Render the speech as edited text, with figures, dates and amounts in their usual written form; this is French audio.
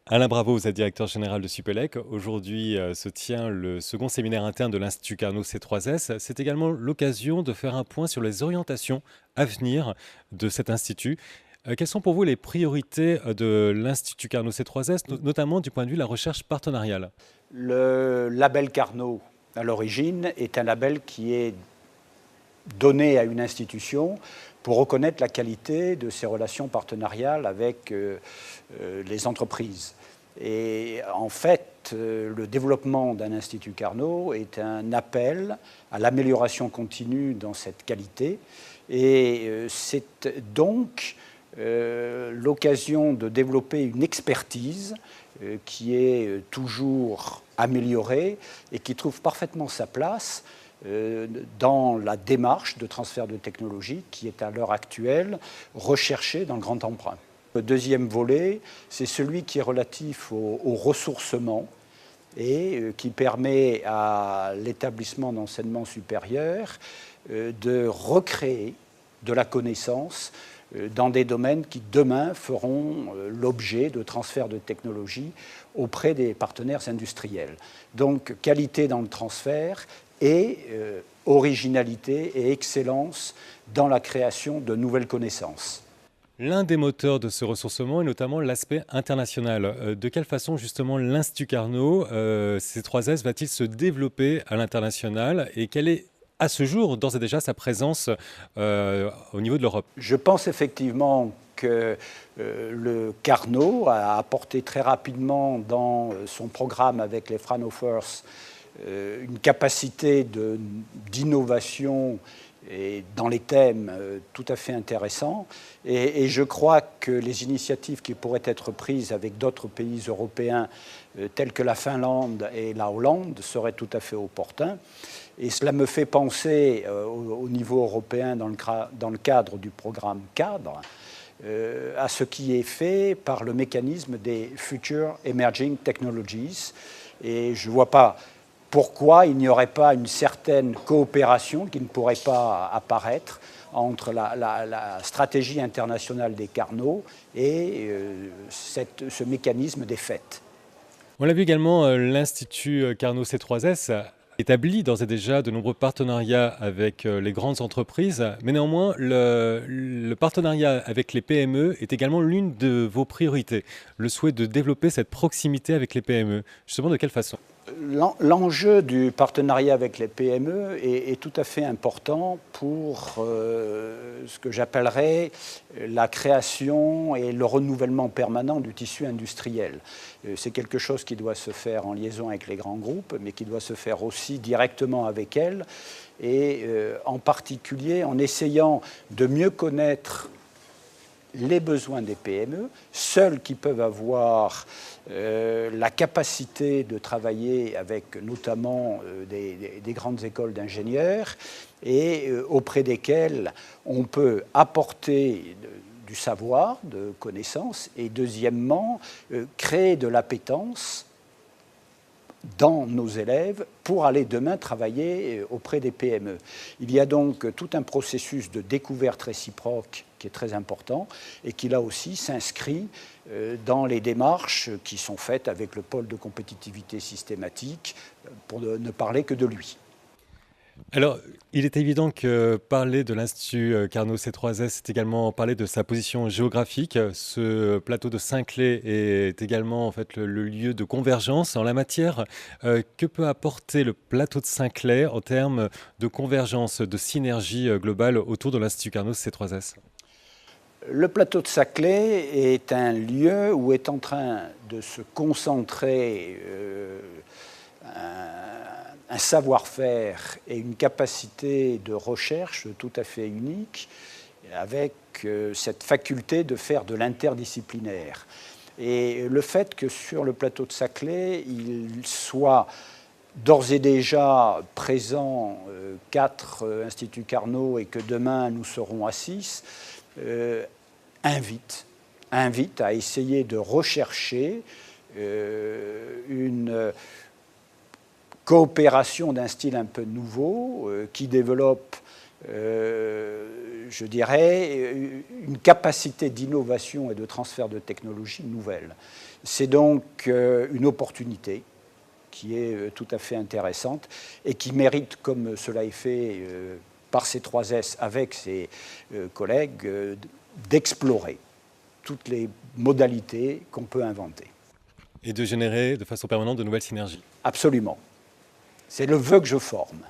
Alain Bravo, vous êtes directeur général de Supélec. Aujourd'hui se tient le second séminaire interne de l'Institut Carnot C3S. C'est également l'occasion de faire un point sur les orientations à venir de cet institut. Quelles sont pour vous les priorités de l'Institut Carnot C3S, notamment du point de vue de la recherche partenariale? Le label Carnot, à l'origine, est un label qui est donné à une institution pour reconnaître la qualité de ses relations partenariales avec les entreprises. Et en fait, le développement d'un institut Carnot est un appel à l'amélioration continue dans cette qualité. Et c'est donc l'occasion de développer une expertise qui est toujours améliorée et qui trouve parfaitement sa place dans la démarche de transfert de technologie qui est à l'heure actuelle recherchée dans le grand emprunt. Le deuxième volet, c'est celui qui est relatif au ressourcement et qui permet à l'établissement d'enseignement supérieur de recréer de la connaissance dans des domaines qui demain feront l'objet de transferts de technologie auprès des partenaires industriels. Donc qualité dans le transfert et originalité et excellence dans la création de nouvelles connaissances. L'un des moteurs de ce ressourcement est notamment l'aspect international. De quelle façon justement l'Institut Carnot, C3S, va-t-il se développer à l'international et quelle est à ce jour d'ores et déjà sa présence au niveau de l'Europe? Je pense effectivement que le Carnot a apporté très rapidement dans son programme avec les Fraunhofers une capacité d'innovation et dans les thèmes tout à fait intéressants. Et je crois que les initiatives qui pourraient être prises avec d'autres pays européens tels que la Finlande et la Hollande seraient tout à fait opportuns. Et cela me fait penser au niveau européen dans le cadre du programme cadre à ce qui est fait par le mécanisme des Future Emerging Technologies. Et je ne vois pas pourquoi il n'y aurait pas une certaine coopération qui ne pourrait pas apparaître entre la stratégie internationale des Carnot et ce mécanisme des FET. On l'a vu également, l'Institut Carnot C3S établit d'ores et déjà de nombreux partenariats avec les grandes entreprises, mais néanmoins le partenariat avec les PME est également l'une de vos priorités, le souhait de développer cette proximité avec les PME. Justement, de quelle façon? L'enjeu du partenariat avec les PME est tout à fait important pour ce que j'appellerais la création et le renouvellement permanent du tissu industriel. C'est quelque chose qui doit se faire en liaison avec les grands groupes, mais qui doit se faire aussi directement avec elles, et en particulier en essayant de mieux connaître les besoins des PME, celles qui peuvent avoir la capacité de travailler avec notamment des grandes écoles d'ingénieurs et auprès desquelles on peut apporter du savoir, de connaissances, et deuxièmement, créer de l'appétence dans nos élèves pour aller demain travailler auprès des PME. Il y a donc tout un processus de découverte réciproque qui est très important et qui là aussi s'inscrit dans les démarches qui sont faites avec le pôle de compétitivité systématique, pour ne parler que de lui. Alors, il est évident que parler de l'Institut Carnot C3S, c'est également parler de sa position géographique. Ce plateau de Saclay est également en fait le lieu de convergence en la matière. Que peut apporter le plateau de Saclay en termes de convergence, de synergie globale autour de l'Institut Carnot C3S? Le plateau de Saclay est un lieu où est en train de se concentrer un savoir-faire et une capacité de recherche tout à fait unique, avec cette faculté de faire de l'interdisciplinaire. Et le fait que sur le plateau de Saclay, il soit d'ores et déjà présent 4 instituts Carnot et que demain nous serons à 6, invite à essayer de rechercher une coopération d'un style un peu nouveau qui développe je dirais, une capacité d'innovation et de transfert de technologie nouvelle. C'est donc une opportunité qui est tout à fait intéressante et qui mérite, comme cela est fait par ces 3S avec ses collègues, d'explorer toutes les modalités qu'on peut inventer. Et de générer de façon permanente de nouvelles synergies. Absolument. C'est le vœu que je forme.